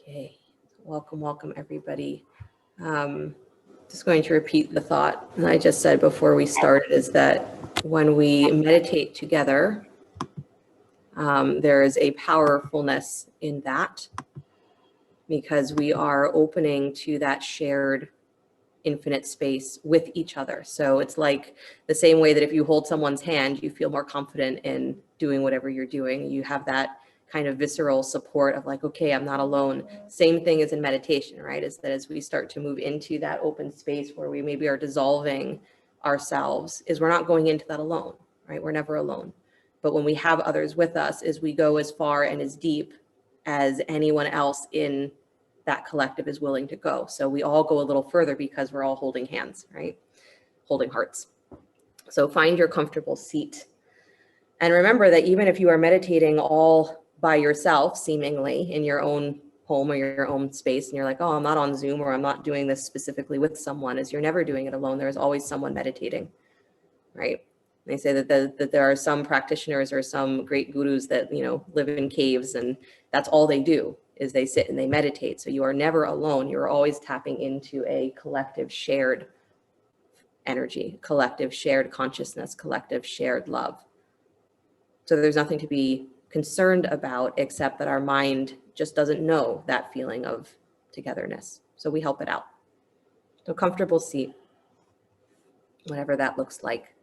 Okay, welcome, welcome everybody. Just going to repeat the thought that I just said before we started, is that when we meditate together, there is a powerfulness in that, because we are opening to that shared infinite space with each other. So it's like the same way that if you hold someone's hand, you feel more confident in doing whatever you're doing. You have that kind of visceral support of like, okay, I'm not alone. Same thing as in meditation, right? Is that as we start to move into that open space where we maybe are dissolving ourselves, is we're not going into that alone, right? We're never alone. But when we have others with us, is we go as far and as deep as anyone else in that collective is willing to go. So we all go a little further because we're all holding hands, right? Holding hearts. So find your comfortable seat. And remember that even if you are meditating all by yourself, seemingly in your own home or your own space, and you're like, oh, I'm not on Zoom, or I'm not doing this specifically with someone, is you're never doing it alone. There's always someone meditating, right? They say that there are some practitioners or some great gurus that, you know, live in caves, and that's all they do, is they sit and they meditate. So you are never alone. You're always tapping into a collective shared energy, collective shared consciousness, collective shared love. So there's nothing to be concerned about, except that our mind just doesn't know that feeling of togetherness. So we help it out. So comfortable seat, whatever that looks like.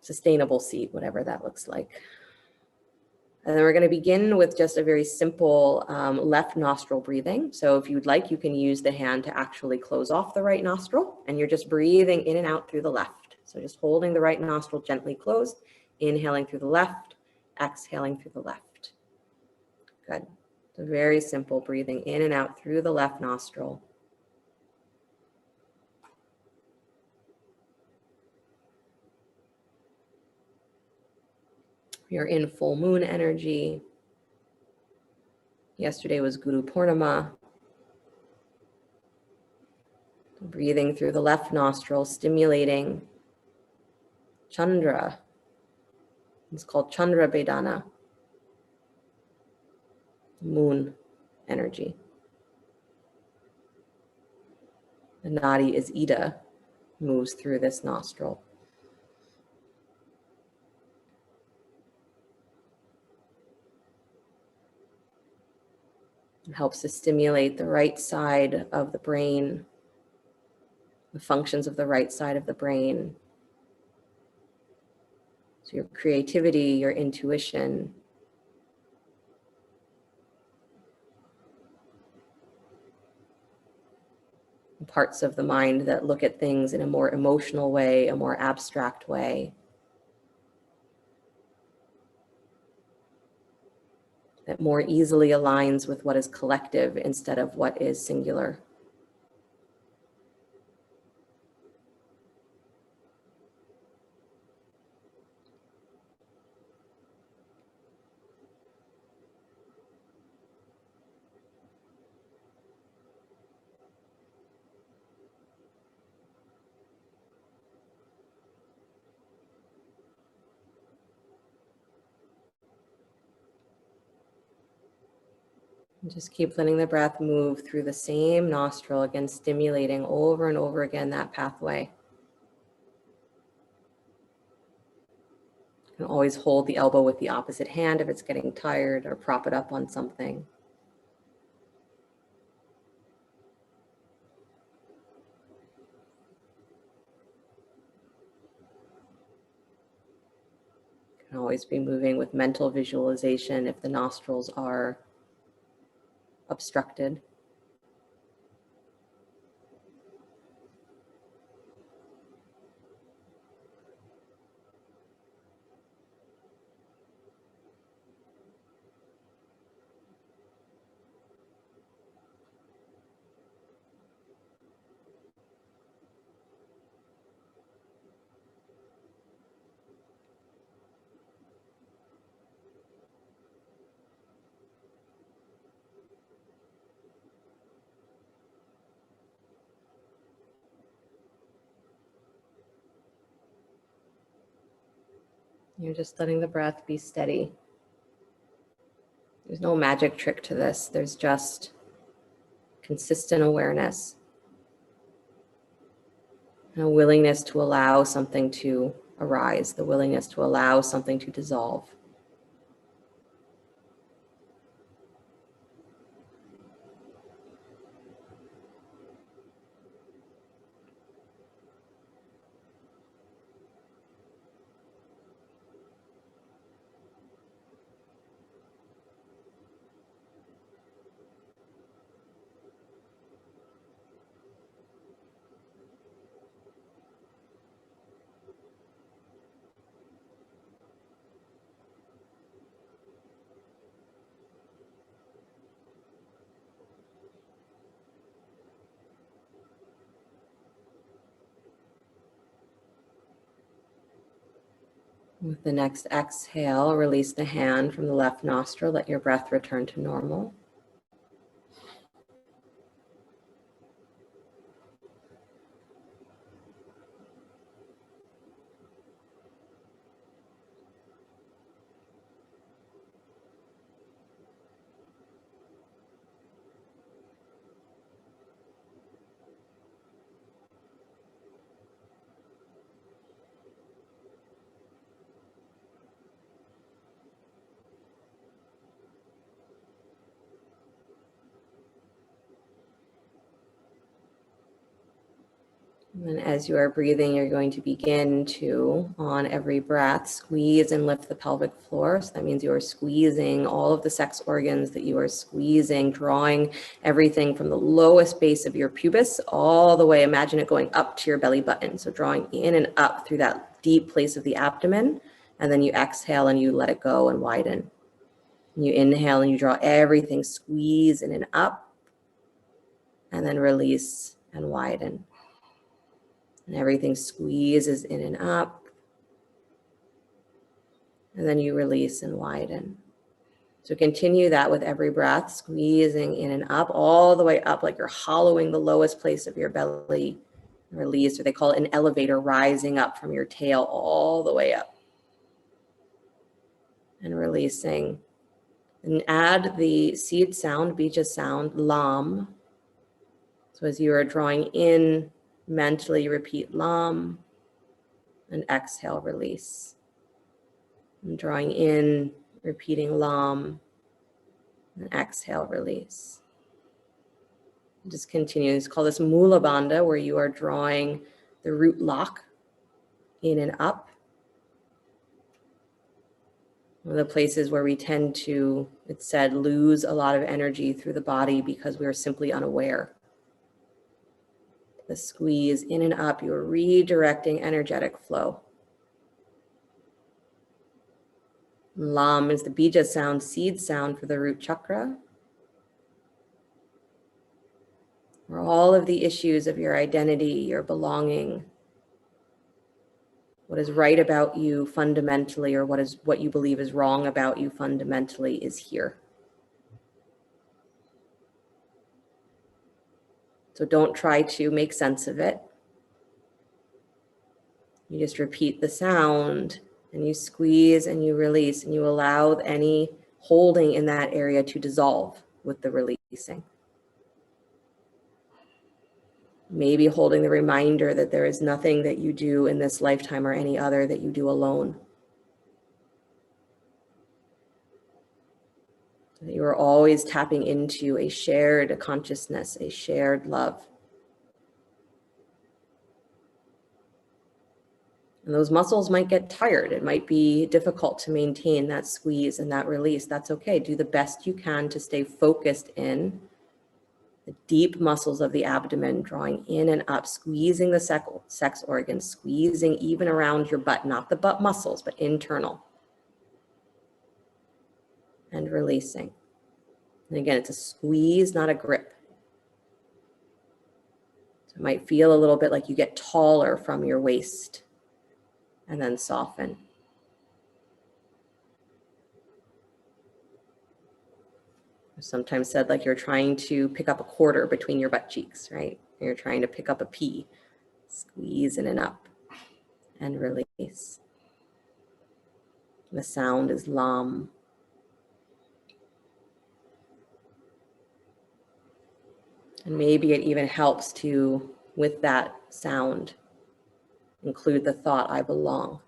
Sustainable seat, whatever that looks like. And then we're going to begin with just a very simple left nostril breathing. So if you'd like, you can use the hand to actually close off the right nostril, and you're just breathing in and out through the left. So just holding the right nostril gently closed, inhaling through the left, exhaling through the left. Good. So very simple, breathing in and out through the left nostril. You're in full moon energy. Yesterday was Guru Purnima. Breathing through the left nostril, stimulating Chandra. It's called Chandra Bhedana. Moon energy. The nadi is Ida, moves through this nostril. It helps to stimulate the right side of the brain, the functions of the right side of the brain. So your creativity, your intuition, parts of the mind that look at things in a more emotional way, a more abstract way, that more easily aligns with what is collective instead of what is singular. And just keep letting the breath move through the same nostril, again, stimulating over and over again that pathway. You can always hold the elbow with the opposite hand if it's getting tired, or prop it up on something. You can always be moving with mental visualization if the nostrils are obstructed. You're just letting the breath be steady. There's no magic trick to this. There's just consistent awareness and a willingness to allow something to arise, the willingness to allow something to dissolve. With the next exhale, release the hand from the left nostril. Let your breath return to normal. And as you are breathing, you're going to begin to, on every breath, squeeze and lift the pelvic floor. So that means you are squeezing all of the sex organs that you are squeezing, drawing everything from the lowest base of your pubis all the way. Imagine it going up to your belly button. So drawing in and up through that deep place of the abdomen. And then you exhale and you let it go and widen. And you inhale and you draw everything, squeeze in and up, and then release and widen. And everything squeezes in and up. And then you release and widen. So continue that with every breath, squeezing in and up, all the way up like you're hollowing the lowest place of your belly. Release, or they call it an elevator, rising up from your tail all the way up. And releasing. And add the seed sound, Bija sound, Lam. So as you are drawing in, mentally repeat Lam. And exhale, release. And drawing in, repeating Lam. And exhale, release. Just continue. It's called this Mulabhanda, where you are drawing the root lock in and up. One of the places where we tend to, it's said, lose a lot of energy through the body because we are simply unaware. The squeeze in and up, you are redirecting energetic flow. Lam is the Bija sound, seed sound for the root chakra. Where all of the issues of your identity, your belonging, what is right about you fundamentally, or what you believe is wrong about you fundamentally, is here. So don't try to make sense of it. You just repeat the sound and you squeeze and you release and you allow any holding in that area to dissolve with the releasing. Maybe holding the reminder that there is nothing that you do in this lifetime or any other that you do alone. That you are always tapping into a shared consciousness, a shared love. And those muscles might get tired. It might be difficult to maintain that squeeze and that release. That's okay. Do the best you can to stay focused in the deep muscles of the abdomen, drawing in and up, squeezing the sex organs, squeezing even around your butt, not the butt muscles, but internal. And releasing. And again, it's a squeeze, not a grip. So it might feel a little bit like you get taller from your waist and then soften. Sometimes said like you're trying to pick up a quarter between your butt cheeks, right? You're trying to pick up a pea. Squeeze in and up and release. The sound is Lam. And maybe it even helps to, with that sound, include the thought, I belong.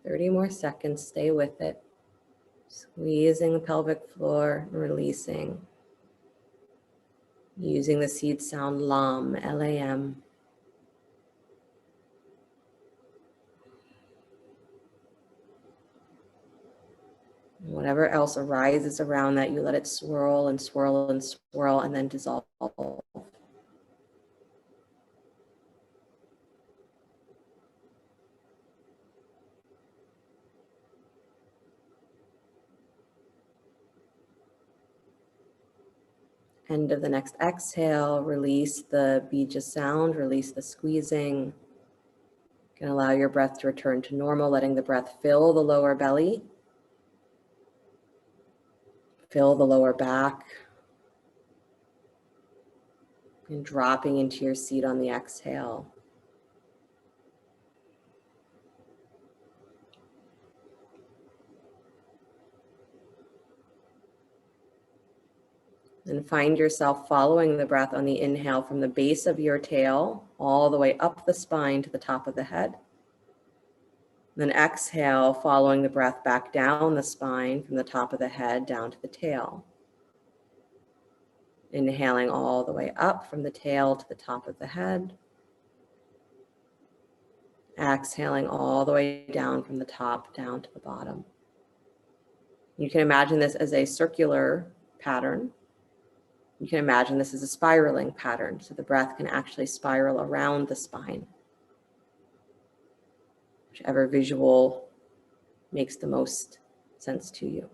Thirty more seconds, stay with it. Squeezing the pelvic floor, releasing. Using the seed sound LAM, L-A-M. Whatever else arises around that, you let it swirl and swirl and swirl and then dissolve. End of the next exhale, release the Bija sound, release the squeezing. You can allow your breath to return to normal, letting the breath fill the lower belly, fill the lower back, and dropping into your seat on the exhale. And find yourself following the breath on the inhale from the base of your tail all the way up the spine to the top of the head. Then exhale, following the breath back down the spine from the top of the head down to the tail. Inhaling all the way up from the tail to the top of the head. Exhaling all the way down from the top down to the bottom. You can imagine this as a circular pattern. You can imagine this as a spiraling pattern, so the breath can actually spiral around the spine. Whichever visual makes the most sense to you.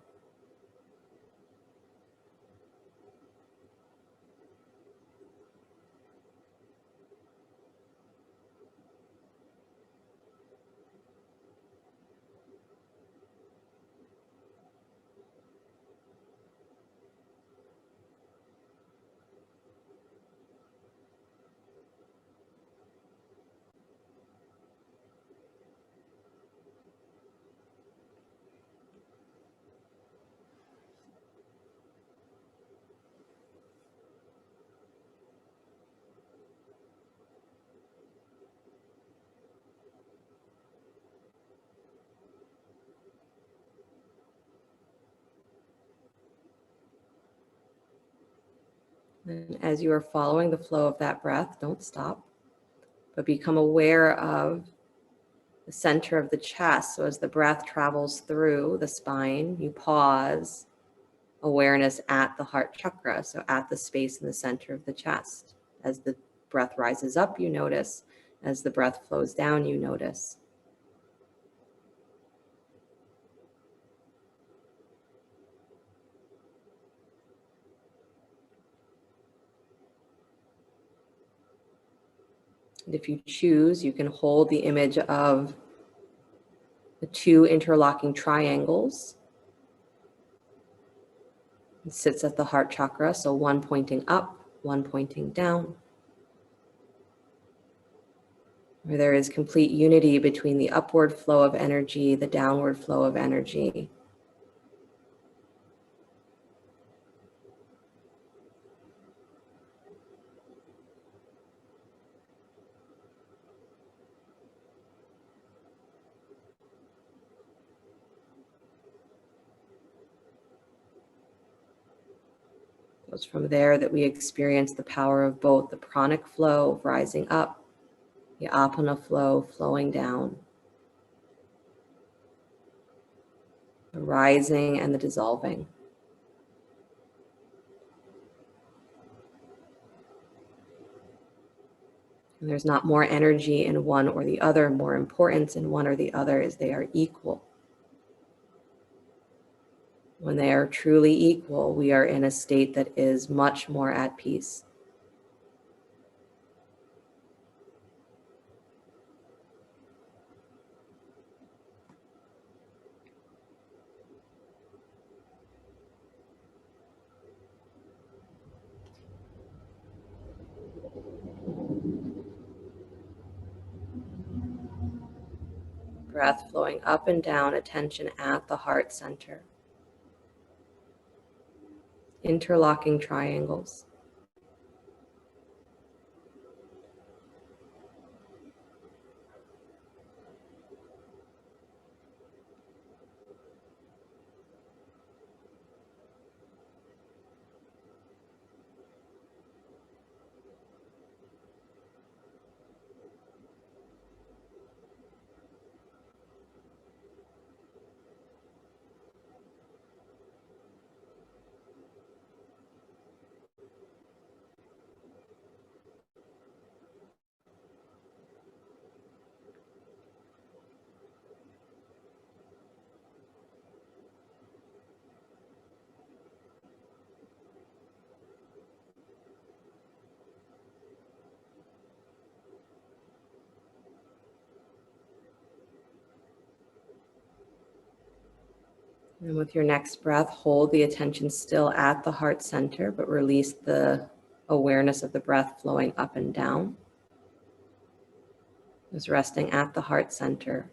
And as you are following the flow of that breath, don't stop, but become aware of the center of the chest. So as the breath travels through the spine, you pause, awareness at the heart chakra, so at the space in the center of the chest. As the breath rises up, you notice. As the breath flows down, you notice. And if you choose, you can hold the image of the two interlocking triangles. It sits at the heart chakra, so one pointing up, one pointing down. Where there is complete unity between the upward flow of energy, the downward flow of energy. It's from there that we experience the power of both the pranic flow rising up, the apana flow flowing down, the rising and the dissolving. And there's not more energy in one or the other, more importance in one or the other, as they are equal. When they are truly equal, we are in a state that is much more at peace. breath flowing up and down, attention at the heart center. Interlocking triangles. And with your next breath, hold the attention still at the heart center, but release the awareness of the breath flowing up and down. Just resting at the heart center.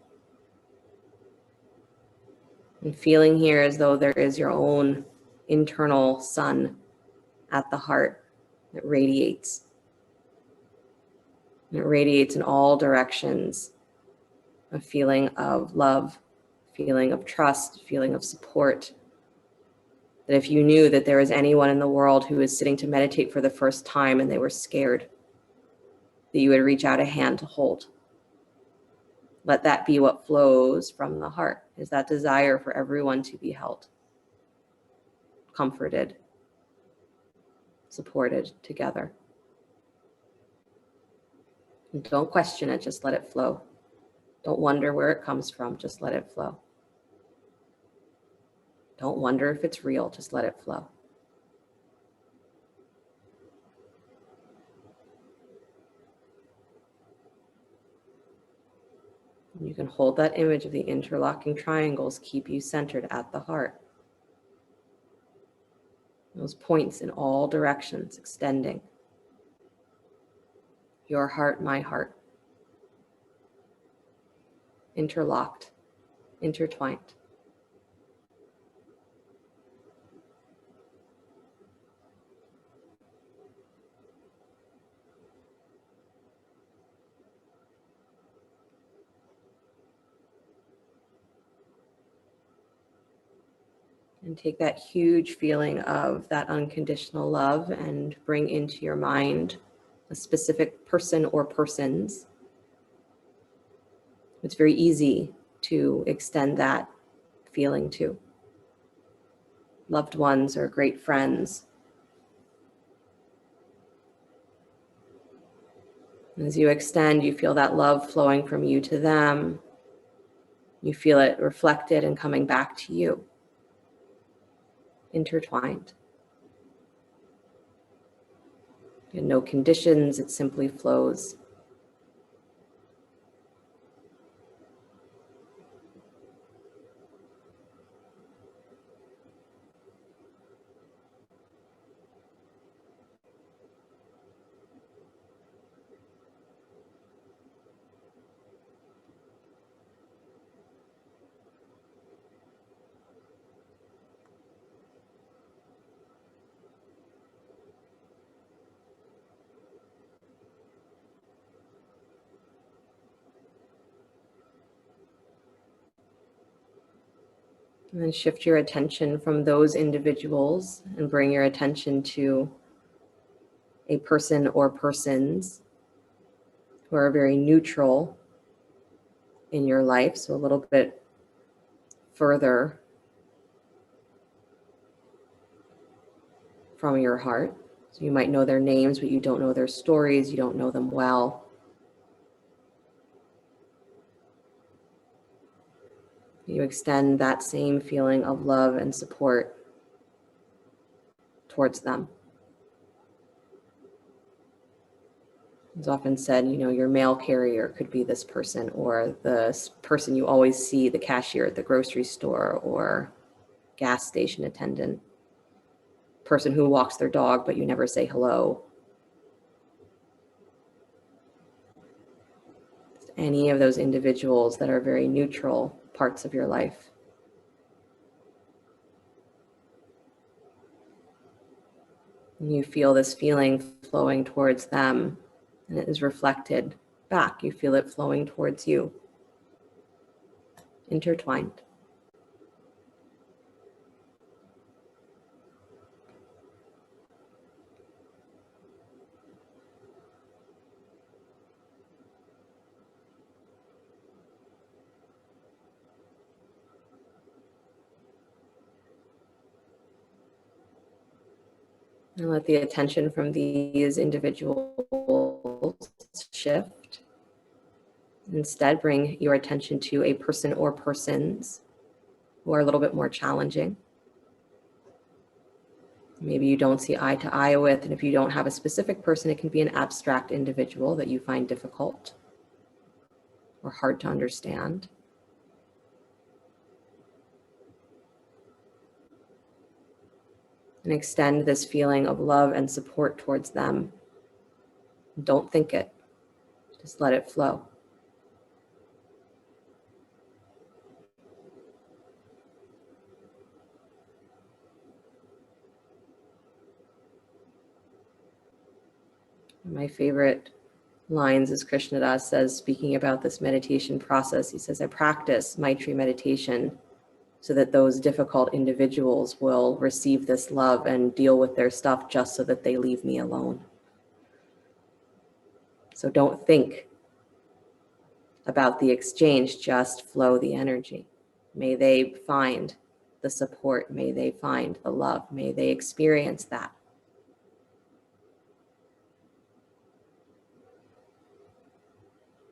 And feeling here as though there is your own internal sun at the heart that radiates. And it radiates in all directions. A feeling of love, feeling of trust, feeling of support. That if you knew that there was anyone in the world who is sitting to meditate for the first time and they were scared, that you would reach out a hand to hold. Let that be what flows from the heart, is that desire for everyone to be held, comforted, supported together. And don't question it, just let it flow. Don't wonder where it comes from, just let it flow. Don't wonder if it's real, just let it flow. You can hold that image of the interlocking triangles, keep you centered at the heart. Those points in all directions, extending. Your heart, my heart. Interlocked, intertwined. And take that huge feeling of that unconditional love and bring into your mind a specific person or persons. It's very easy to extend that feeling to loved ones or great friends. As you extend, you feel that love flowing from you to them. You feel it reflected and coming back to you. Intertwined. And no conditions, it simply flows. And then shift your attention from those individuals and bring your attention to a person or persons who are very neutral in your life, so a little bit further from your heart. So you might know their names, but you don't know their stories, you don't know them well. You extend that same feeling of love and support towards them. It's often said, your mail carrier could be this person, or the person you always see, the cashier at the grocery store or gas station attendant, person who walks their dog, but you never say hello. any of those individuals that are very neutral parts of your life. And you feel this feeling flowing towards them, and it is reflected back. You feel it flowing towards you, intertwined. And let the attention from these individuals shift. Instead, bring your attention to a person or persons who are a little bit more challenging. Maybe you don't see eye to eye with, and if you don't have a specific person, it can be an abstract individual that you find difficult or hard to understand. And extend this feeling of love and support towards them. Don't think it, just let it flow. My favorite lines is Krishnadas says, speaking about this meditation process, he says, I practice Maitri Meditation so that those difficult individuals will receive this love and deal with their stuff just so that they leave me alone. So don't think about the exchange, just flow the energy. May they find the support, may they find the love, may they experience that.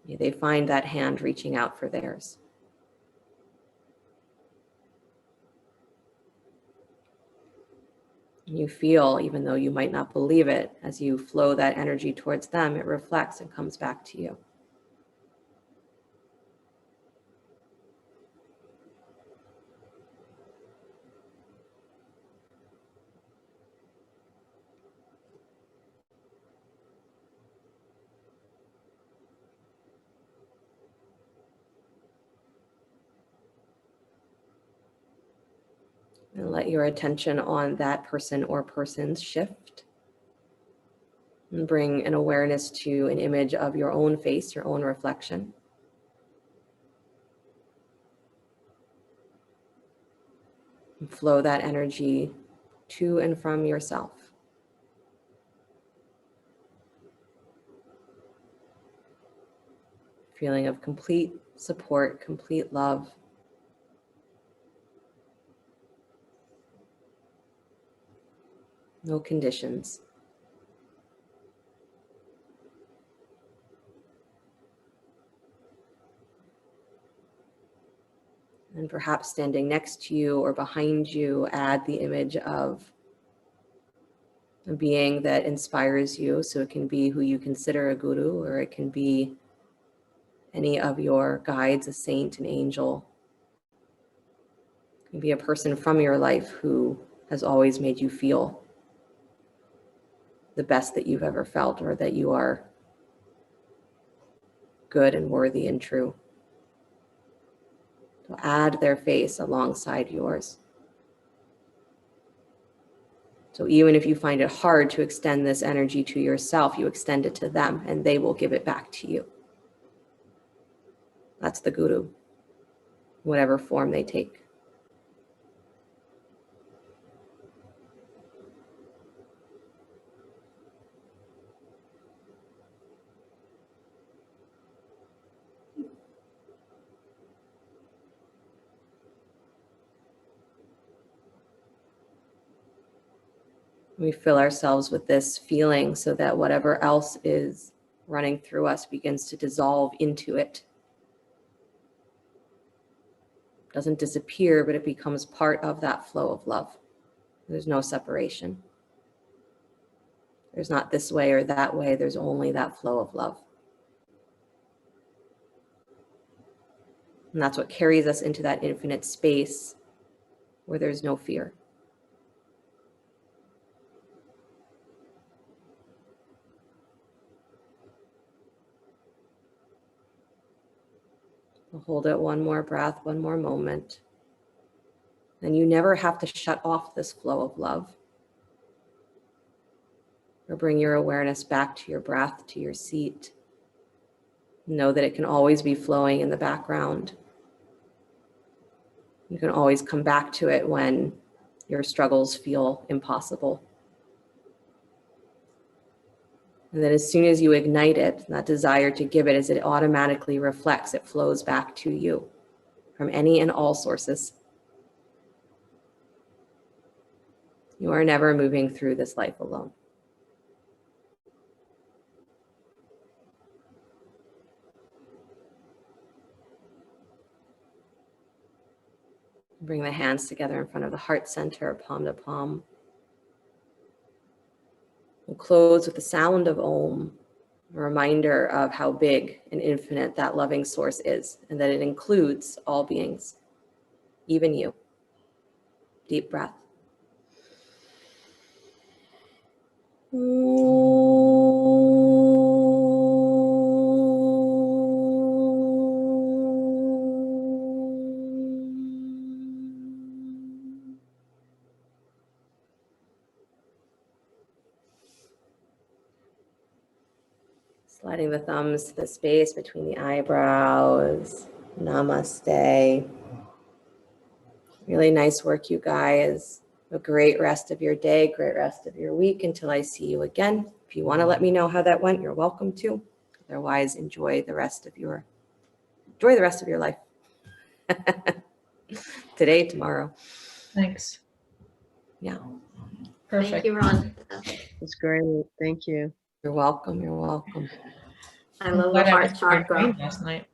May they find that hand reaching out for theirs. You feel, even though you might not believe it, as you flow that energy towards them, it reflects and comes back to you. And let your attention on that person or persons shift. And bring an awareness to an image of your own face, your own reflection. And flow that energy to and from yourself. Feeling of complete support, complete love. No conditions. And perhaps standing next to you or behind you, add the image of a being that inspires you. So it can be who you consider a guru, or it can be any of your guides, a saint, an angel. It can be a person from your life who has always made you feel the best that you've ever felt, or that you are good and worthy and true. So add their face alongside yours. So even if you find it hard to extend this energy to yourself, you extend it to them and they will give it back to you. That's the guru, whatever form they take. We fill ourselves with this feeling so that whatever else is running through us begins to dissolve into it. It doesn't disappear, but it becomes part of that flow of love. There's no separation. There's not this way or that way. There's only that flow of love. And that's what carries us into that infinite space where there's no fear. Hold it one more breath, one more moment. And you never have to shut off this flow of love. Or bring your awareness back to your breath, to your seat. Know that it can always be flowing in the background. You can always come back to it when your struggles feel impossible. And then as soon as you ignite it, that desire to give it, as it automatically reflects, it flows back to you from any and all sources. You are never moving through this life alone. Bring the hands together in front of the heart center, palm to palm. We'll close with the sound of Om, a reminder of how big and infinite that loving source is, and that it includes all beings, even you. Deep breath. Sliding the thumbs to the space between the eyebrows. Namaste. Really nice work, you guys. A great rest of your day, great rest of your week until I see you again. If you want to let me know how that went, you're welcome to. Otherwise, enjoy the rest of your life. Today, tomorrow. Thanks. Yeah. Perfect. Thank you, Ron. That's great. Thank you. You're welcome. You're welcome. I love the heart chakra. Last night.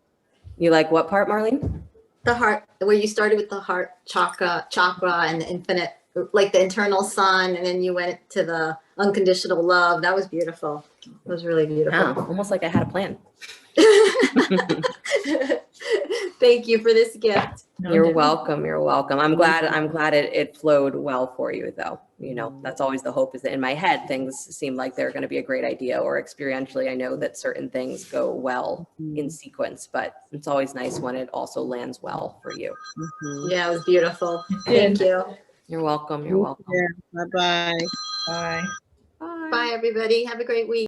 You like what part, Marlene? The heart, where you started with the heart chakra and the infinite, like the internal sun, and then you went to the unconditional love. That was beautiful. It was really beautiful. Yeah, almost like I had a plan. Thank you for this gift. No, You're didn't. welcome. You're welcome. I'm glad it flowed well for you, though. You know, that's always the hope, is that in my head, things seem like they're going to be a great idea, or experientially, I know that certain things go well in sequence, but it's always nice when it also lands well for you. Yeah, it was beautiful. It did. Thank you. You're welcome. You're welcome. Bye-bye. Bye. Bye. Bye, everybody. Have a great week.